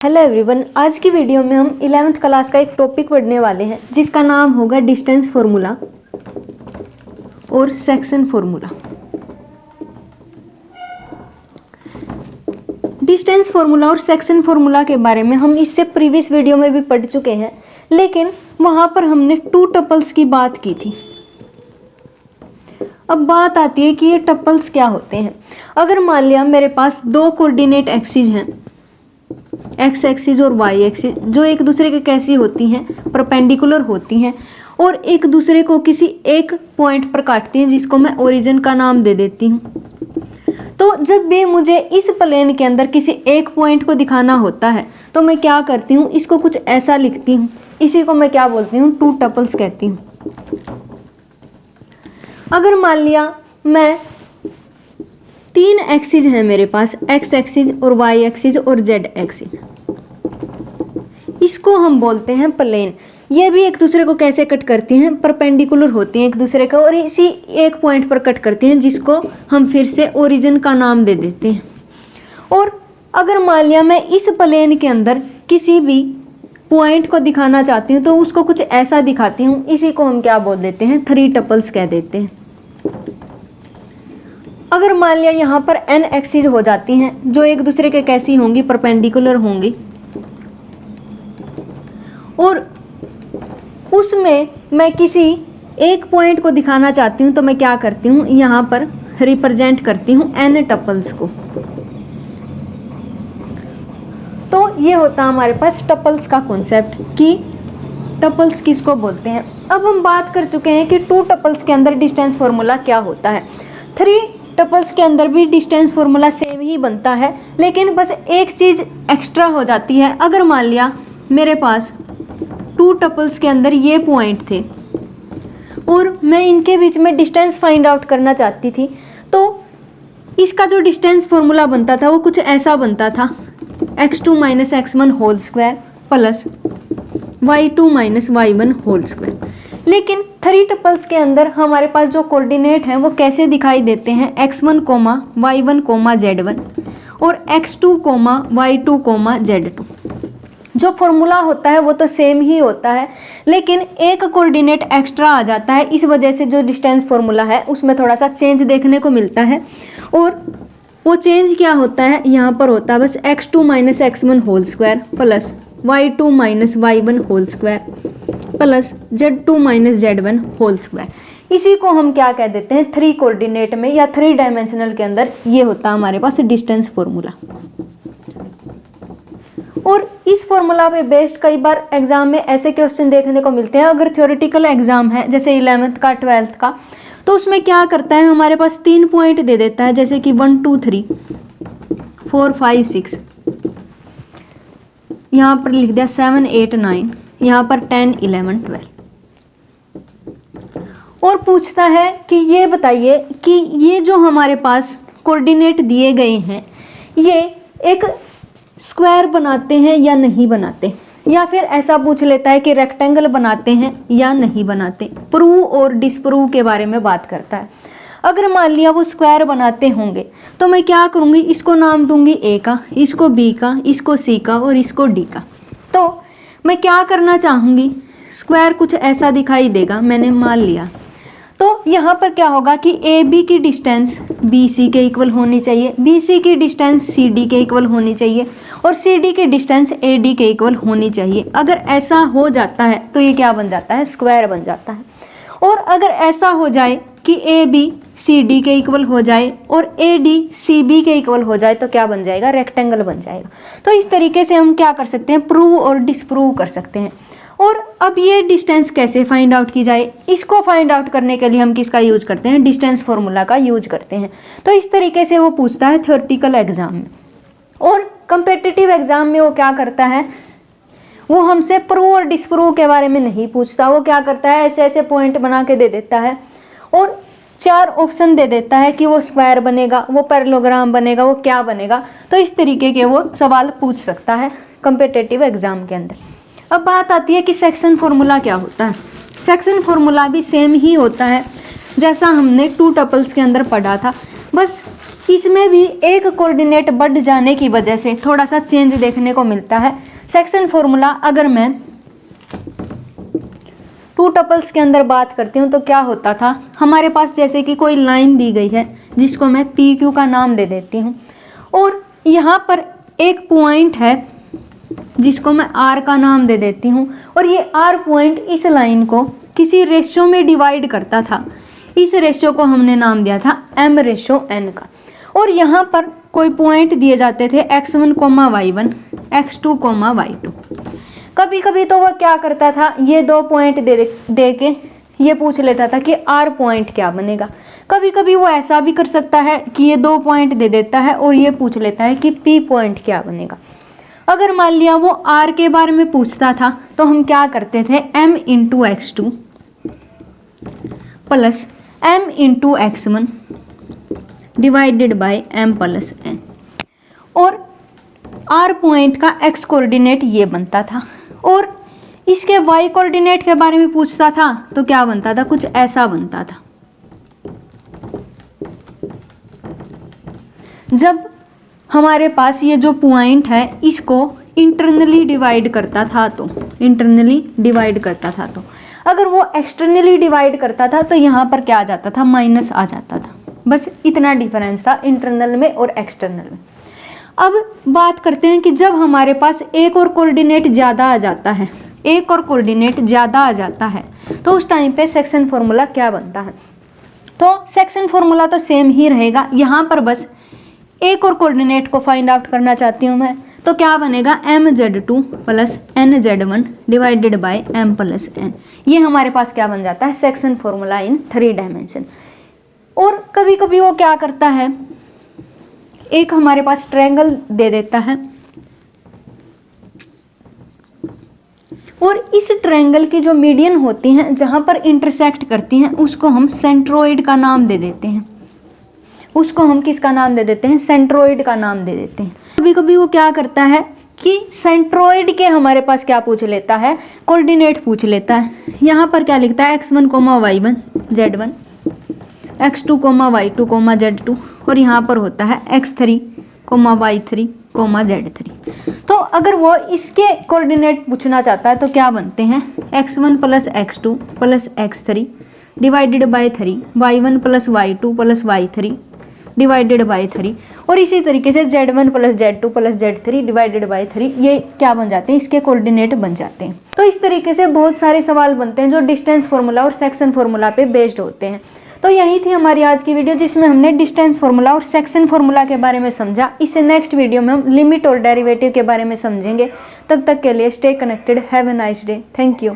Hello everyone, आज की video में हम 11th क्लास का एक टॉपिक पढ़ने वाले हैं जिसका नाम होगा डिस्टेंस फार्मूला और सेक्शन फार्मूला। डिस्टेंस फार्मूला और सेक्शन फार्मूला के बारे में हम इससे प्रीवियस वीडियो में भी पढ़ चुके हैं, लेकिन वहां पर हमने टू टपल्स की बात की थी। अब बात आती है कि ये टपल्स क्या होते हैं। अगर मान लिया मेरे पास दो कोऑर्डिनेट एक्सिस हैं, एक्स एक्सिस और वाई एक्सिस, जो एक दूसरे के कैसी होती हैं, परपेंडिकुलर होती हैं और एक दूसरे को किसी एक पॉइंट पर काटती हैं जिसको मैं ओरिजिन का नाम दे देती हूँ। तो जब भी मुझे इस प्लेन के अंदर किसी एक पॉइंट को दिखाना होता है तो मैं क्या करती हूँ, इसको कुछ ऐसा लिखती हूँ। इसी को मैं क्या बोलती हूँ, टू टपल्स कहती हूँ। अगर मान लिया मैं तीन एक्सिस हैं मेरे पास, एक्स एक्सिस और वाई एक्सिस और जेड एक्सिस, इसको हम बोलते हैं प्लेन। ये भी एक दूसरे को कैसे कट करती हैं, परपेंडिकुलर होती हैं एक दूसरे को और इसी एक पॉइंट पर कट करती हैं जिसको हम फिर से ओरिजिन का नाम दे देते हैं। और अगर मान लिया मैं इस प्लेन के अंदर किसी भी पॉइंट को दिखाना चाहती हूँ तो उसको कुछ ऐसा दिखाती हूँ, इसी को हम क्या बोल देते हैं, थ्री टपल्स कह देते हैं। अगर मान लिया यहाँ पर n एक्सिस हो जाती हैं जो एक दूसरे के कैसी होंगी, परपेंडिकुलर होंगी, और उसमें मैं किसी एक पॉइंट को दिखाना चाहती हूँ तो मैं क्या करती हूँ, यहाँ पर रिप्रेजेंट करती हूँ n टपल्स को। तो ये होता है हमारे पास टपल्स का कॉन्सेप्ट कि टपल्स किसको बोलते हैं। अब हम बात कर चुके हैं कि टू टपल्स के अंदर डिस्टेंस फार्मूला क्या होता है। थ्री टपल्स के अंदर भी डिस्टेंस फार्मूला सेम ही बनता है, लेकिन बस एक चीज़ एक्स्ट्रा हो जाती है। अगर मान लिया मेरे पास टू टपल्स के अंदर ये पॉइंट थे और मैं इनके बीच में डिस्टेंस फाइंड आउट करना चाहती थी, तो इसका जो डिस्टेंस फार्मूला बनता था वो कुछ ऐसा बनता था, x2 minus x1 whole square plus y2 minus y1 whole square. लेकिन थ्री टपल्स के अंदर हमारे पास जो कोऑर्डिनेट हैं वो कैसे दिखाई देते हैं, x1 coma y1 coma z1 और x2 coma y2 coma z2। जो फॉर्मूला होता है वो तो सेम ही होता है, लेकिन एक कोऑर्डिनेट एक्स्ट्रा आ जाता है। इस वजह से जो डिस्टेंस फार्मूला है उसमें थोड़ा सा चेंज देखने को मिलता है। और वो चेंज क्या होता है, यहाँ पर होता है बस x2 minus x1 whole square plus y2 minus y1 whole square plus z2 minus z1 whole square. इसी को हम क्या कह देते हैं, थ्री कोऑर्डिनेट में या थ्री डायमेंशनल के अंदर ये होता है हमारे पास डिस्टेंस फार्मूला। और इस फॉर्मूला पे बेस्ड कई बार एग्जाम में ऐसे क्वेश्चन देखने को मिलते हैं। अगर थ्योरेटिकल एग्जाम है जैसे 11th का 12th का, तो उसमें क्या करता है, हमारे पास तीन पॉइंट दे देता है, जैसे कि 1 2 3 4 5 6, यहाँ पर लिख दिया 7 8 9, यहाँ पर 10 11 12, और पूछता है कि ये बताइए कि ये जो हमारे पास कोऑर्डिनेट दिए गए हैं ये एक स्क्वायर बनाते हैं या नहीं बनाते, या फिर ऐसा पूछ लेता है कि रेक्टेंगल बनाते हैं या नहीं बनाते। प्रूव और डिसप्रूव के बारे में बात करता है। अगर मान लिया वो स्क्वायर बनाते होंगे तो मैं क्या करूँगी, इसको नाम दूंगी ए का, इसको बी का, इसको सी का और इसको डी का। तो मैं क्या करना चाहूँगी, स्क्वायर कुछ ऐसा दिखाई देगा, मैंने मान लिया। तो यहाँ पर क्या होगा कि ए बी की डिस्टेंस बी सी के इक्वल होनी चाहिए, बी सी की डिस्टेंस सी डी के इक्वल होनी चाहिए और सी डी की डिस्टेंस ए डी के इक्वल होनी चाहिए। अगर ऐसा हो जाता है तो ये क्या बन जाता है, स्क्वायर बन जाता है। और अगर ऐसा हो जाए कि ए बी सी डी के इक्वल हो जाए और ए डी सी बी के इक्वल हो जाए तो क्या बन जाएगा, रेक्टेंगल बन जाएगा। तो इस तरीके से हम क्या कर सकते हैं, प्रूव और डिसप्रूव कर सकते हैं। और अब ये डिस्टेंस कैसे फाइंड आउट की जाए, इसको फाइंड आउट करने के लिए हम किसका यूज करते हैं, डिस्टेंस फार्मूला का यूज करते हैं। तो इस तरीके से वो पूछता है थ्योरेटिकल एग्जाम में। और कंपेटिटिव एग्जाम में वो क्या करता है, वो हमसे प्रूव और डिसप्रूव के बारे में नहीं पूछता। वो क्या करता है, ऐसे ऐसे पॉइंट बना के दे देता है और चार ऑप्शन दे देता है कि वो स्क्वायर बनेगा, वो पैरेललोग्राम बनेगा, वो क्या बनेगा। तो इस तरीके के वो सवाल पूछ सकता है कंपेटिटिव एग्जाम के अंदर। अब बात आती है कि सेक्शन फार्मूला क्या होता है। सेक्शन फार्मूला भी सेम ही होता है जैसा हमने टू टपल्स के अंदर पढ़ा था, बस इसमें भी एक कोऑर्डिनेट बढ़ जाने की वजह से थोड़ा सा चेंज देखने को मिलता है। सेक्शन फॉर्मूला अगर मैं टू टपल्स के अंदर बात करती हूँ तो क्या होता था, हमारे पास जैसे कि कोई लाइन दी गई है जिसको मैं पी क्यू का नाम दे देती हूँ, और यहाँ पर एक पॉइंट है जिसको मैं आर का नाम दे देती हूँ, और ये आर पॉइंट इस लाइन को किसी रेशियो में डिवाइड करता था। इस रेशियो को हमने नाम दिया था m रेशियो n का। और यहाँ पर कोई पॉइंट दिए जाते थे x1, y1, x2, y2। कभी कभी तो वह क्या करता था, ये दो पॉइंट दे के ये पूछ लेता था कि r पॉइंट क्या बनेगा। कभी कभी वो ऐसा भी कर सकता है कि ये दो पॉइंट दे देता है और ये पूछ लेता है कि p पॉइंट क्या बनेगा। अगर मान लिया वो r के बारे में पूछता था तो हम क्या करते थे, m into x2 plus m into x1 divided by m plus n, और r पॉइंट का x कोऑर्डिनेट ये बनता था। और इसके y कोऑर्डिनेट के बारे में पूछता था तो क्या बनता था, कुछ ऐसा बनता था। जब हमारे पास ये जो पॉइंट है इसको इंटरनली डिवाइड करता था तो अगर वो एक्सटर्नली डिवाइड करता था तो यहाँ पर क्या आ जाता था, माइनस आ जाता था। बस इतना डिफरेंस था इंटरनल में और एक्सटर्नल में। अब बात करते हैं कि जब हमारे पास एक और कोऑर्डिनेट ज़्यादा आ जाता है तो उस टाइम पे सेक्शन फॉर्मूला क्या बनता है। तो सेक्शन फॉर्मूला तो सेम ही रहेगा, यहाँ पर बस एक और कोऑर्डिनेट को फाइंड आउट करना चाहती हूँ मैं, तो क्या बनेगा, mz2 plus nz1 divided by m plus n। ये हमारे पास क्या बन जाता है, सेक्शन फॉर्मूला इन 3 डायमेंशन। और कभी कभी वो क्या करता है, एक हमारे पास ट्रायंगल दे देता है और इस ट्रायंगल की जो मीडियन होती हैं, जहाँ पर इंटरसेक्ट करती हैं, उसको हम सेंट्रोइड का नाम दे देते हैं। उसको हम किसका नाम दे देते हैं, सेंट्रोइड का नाम दे देते हैं। कभी कभी वो क्या करता है कि सेंट्रोइड के हमारे पास क्या पूछ लेता है, कोऑर्डिनेट पूछ लेता है। यहाँ पर क्या लिखता है, x1, y1, z1, x2, y2, z2, और यहाँ पर होता है x3, y3, z3। तो अगर वो इसके कोऑर्डिनेट पूछना चाहता है तो क्या बनते हैं, x1 plus x2 plus x3 divided by 3, y1 plus y2 plus y3 divided by 3, और इसी तरीके से z1 plus z2 plus z3 divided by 3, ये क्या बन जाते हैं, इसके कोऑर्डिनेट बन जाते हैं। तो इस तरीके से बहुत सारे सवाल बनते हैं जो डिस्टेंस फार्मूला और सेक्शन फार्मूला पे बेस्ड होते हैं। तो यही थी हमारी आज की वीडियो जिसमें हमने डिस्टेंस फार्मूला और सेक्शन फार्मूला के बारे में समझा। इससे नेक्स्ट वीडियो में हम लिमिट और डेरिवेटिव के बारे में समझेंगे। तब तक के लिए stay connected, have a nice day, thank you.